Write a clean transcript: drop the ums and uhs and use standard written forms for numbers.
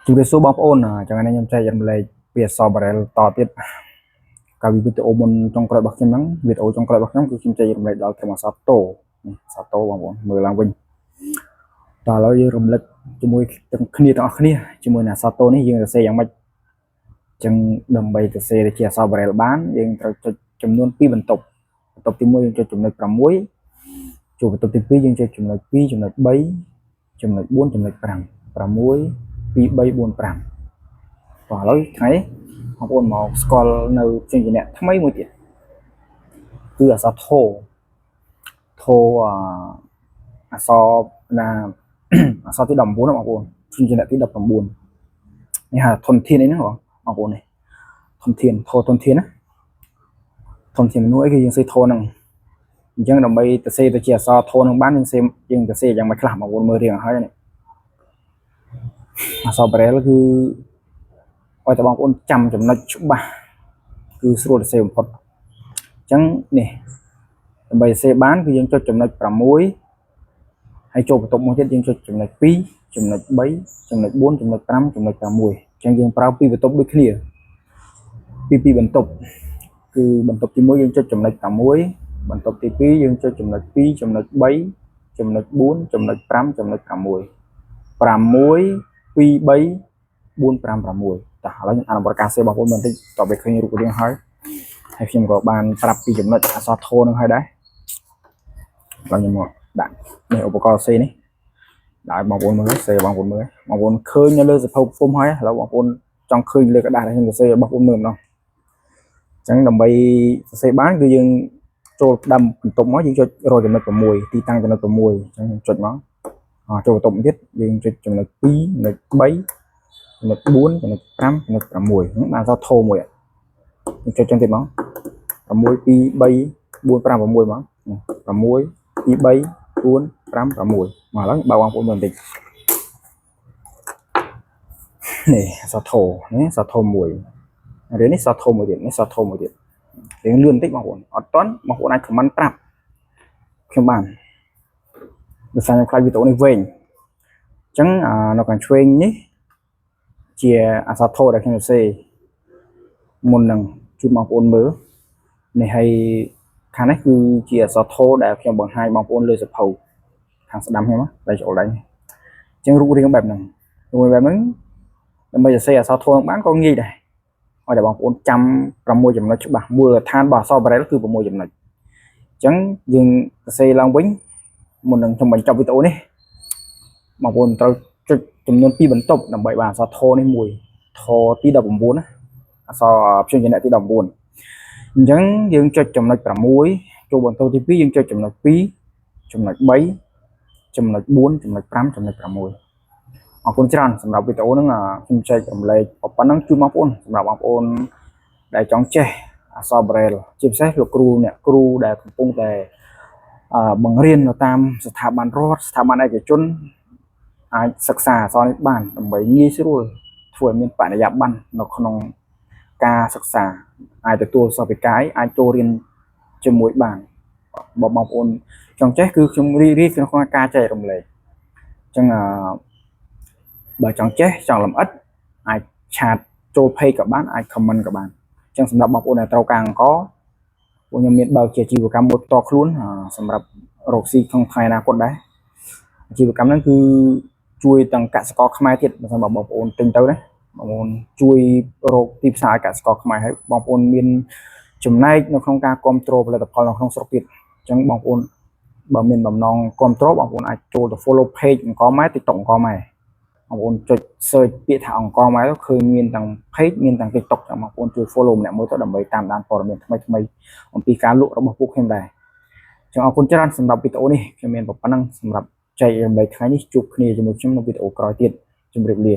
ជំរាបសួរបងប្អូនចឹងខ្ញុំចែករំលែកពីអក្សរបារ៉ែលតទៀតកាលវីដេអូមុនចុងក្រោយរបស់ខ្ញុំហ្នឹងវីដេអូចុងក្រោយរបស់ខ្ញុំគឺខ្ញុំចែករំលែកដល់ក្រុមអក្សរតូនេះអក្សរតូបងប្អូនមើលឡើងវិញតោះឥឡូវយើងរំលឹកជាមួយទាំងគ្នាទាំងអស់គ្នាជាមួយនឹងអក្សរតូនេះយើងសរសេរយ៉ាងម៉េចចឹងដើម្បីសរសេរជាអក្សរបារ៉ែលបានយើងត្រូវចុចចំនួន2បន្ទប់ទី1យើងចុចចំណុច6ចូលបន្ទប់ទី2យើងចុចចំណុច2ចំណុច3ចំណុច4ចំណុច5 6 2 3 4 5បាទឥឡូវថ្ងៃបងប្អូនមកស្គាល់នៅព្យញ្ជនៈថ្មីមួយទៀតគឺអក្សរធោអក្សរណាអក្សរទី19បងប្អូនព្យញ្ជនៈទី19នេះហៅធនធានអីហ្នឹងបងប្អូននេះធនធានធោធនធានណាធនធានមនុស្សអីគឺយើងសេធោហ្នឹងអញ្ចឹងដើម្បីទៅសេទៅជាអក្សរធោហ្នឹងបានយើងទៅសេយ៉ាងម៉េចខ្លះបងប្អូនមើលរៀងហើយនេះអក្សរបារ៉ែលគឺឲ្យតែបងប្អូនចាំចំណុចច្បាស់គឺស្រួលទៅសេបំផុតអញ្ចឹងនេះដើម្បីសេបានគឺយើងចុចចំណុច6ហើយចូលបន្ទប់មួយទៀតយើងចុចចំណុច2ចំណុច3ចំណុច4ចំណុច5ចំណុច6អញ្ចឹងយើងប្រើពីបន្ទប់ដូចគ្នាពីបន្ទប់គឺបន្ទប់ទី1យើងចុចចំណុច6បន្ទប់ទី2យើងចុចចំណុច2ចំណុច3ចំណុច4ចំណុច5ចំណុច6 6 2 3 4 5 6តោះឥឡូវខ្ញុំអានបរិការសេបងប្អូនបន្តិចតទៅឃើញរូបរាងហើយខ្ញុំក៏បានប្រាប់ពីចំណុចអក្សរធោនឹងហើយដែរបាទខ្ញុំមកដាក់នេះឧបករណ៍សេនេះដាក់ឲ្យបងប្អូនមើលសេបងប្អូនមើលបងប្អូនឃើញនៅលើសភៅពុំហើយឥឡូវបងប្អូនចង់ឃើញលើกระดาษខ្ញុំសរសេរឲ្យបងប្អូនមើលម្ដងអញ្ចឹងដើម្បីសរសេរបានគឺយើងចូលដាំបន្ទប់មកយើងចុចរកចំណុច6ទីតាំងចំណុច6អញ្ចឹងចុចមកចូលបន្ទប់ទៀតយើងចុចចំណុច2ចំណុច3ចំណុច4ចំណុច5ចំណុច6បានអក្សរធោមួយយើងចុចចឹងទៀតមក6 2 3 4 5 6មក6 2 3 4 5 6មកឥឡូវបើបងប្អូនមើលបន្តិចនេះអក្សរធោនេះអក្សរធោមួយរឿងនេះអក្សរធោមួយទៀតនេះអក្សរធោមួយទៀតរៀងលឿនបន្តិចបងប្អូនអត់តន់បងប្អូនអាចខមមិនប្រាប់ខ្ញុំបានដោយសារខ្ញុំខ្លាចវីដេអូនេះវែងអញ្ចឹងនៅខាងឆ្វេងនេះជាអក្សរធោដែលខ្ញុំសរសេរមុននឹងជូនបងប្អូនមើលនេះហើយខាងនេះគឺជាអក្សរធោដែលខ្ញុំបង្ហាញបងប្អូនលើសភៅខាងស្ដាំខ្ញុំតែចូលដៃអញ្ចឹងរូបរាងបែបហ្នឹងដើម្បីសរសេរអក្សរធោបានក៏ងាយដែរឲ្យតែបងប្អូនចាំ6ចំណុចច្បាស់មូលដ្ឋានរបស់អក្សរបារ៉ែលគឺ6ចំណុចអញ្ចឹងយើងសរសេរឡើងវិញមុននឹងខ្ញុំបញ្ចប់វីដេអូនេះបងប្អូនត្រូវចុចចំនួន2បន្ទប់ដើម្បីបានអក្សរធោនេះមួយធោទី19ណាអក្សរព្យញ្ជនៈទី19អញ្ចឹងយើងចុចចំណុច6ចូលបន្ទប់ទី2យើងចុចចំណុច2ចំណុច3ចំណុច4ចំណុច5ចំណុច6អរគុណច្រើនសម្រាប់វីដេអូហ្នឹងខ្ញុំចែករំលែកប៉ុណ្ណឹងជូនបងប្អូនសម្រាប់បងប្អូនដែលចង់ចេះអក្សរបារ៉ែលជាពិសេសលោកគ្រូអ្នកគ្រូដែលកំពុងតែបង្រៀននៅតាមស្ថាប័នរដ្ឋស្ថាប័នឯកជនអាចសិក្សាអក្សរនេះបានដើម្បីងាយស្រួលធ្វើឲ្យមានបរិយាបន្ននៅក្នុងការសិក្សាអាចទទួលសិស្សវិកាយអាចចូលរៀនជាមួយបានបងប្អូនចង់ចេះគឺខ្ញុំរីកក្នុងការចែករំលែកអញ្ចឹងបើចង់ចេះចង់លម្អិតអាចឆាតចូល page ក៏បានអាច comment ក៏បានអញ្ចឹងសម្រាប់បងប្អូនដែលត្រូវការអង្គពួកខ្ញុំមានបើកជាអាជីវកម្មមួយផ្ទាល់ខ្លួនសម្រាប់រកស៊ីក្នុងថ្ងៃអនាគតដែរអាជីវកម្មហ្នឹងគឺជួយទាំងកសិករខ្មែរទៀតបើបងប្អូនទិញទៅណាបងប្អូនជួយរកទីផ្សារឲ្យកសិករខ្មែរហើយបងប្អូនមានចំណែកនៅក្នុងការគ្រប់គ្រងផលិតផលនៅក្នុងស្រុកទៀតអញ្ចឹងបងប្អូនបើមានបំណងគ្រប់គ្រងបងប្អូនអាចចូលទៅ follow page អង្គរម៉ែ TikTok អង្គរម៉ែបងប្អូនចុច search ពាក្យថាអង្គរម៉ែទៅឃើញមានទាំង page មានទាំង TikTok ចឹងបងប្អូនជួយ follow ម្នាក់មួយទៅដើម្បីតាមដានព័ត៌មានថ្មីអំពីការលក់របស់ពួកខ្ញុំដែរអញ្ចឹងអរគុណច្រើនសម្រាប់វីដេអូនេះខ្ញុំមានប៉ុណ្ណឹងសម្រាប់ចែករំលែកថ្ងៃនេះជួបគ្នាជាមួយខ្ញុំនៅវីដេអូក្រោយទៀតជម្រាបលា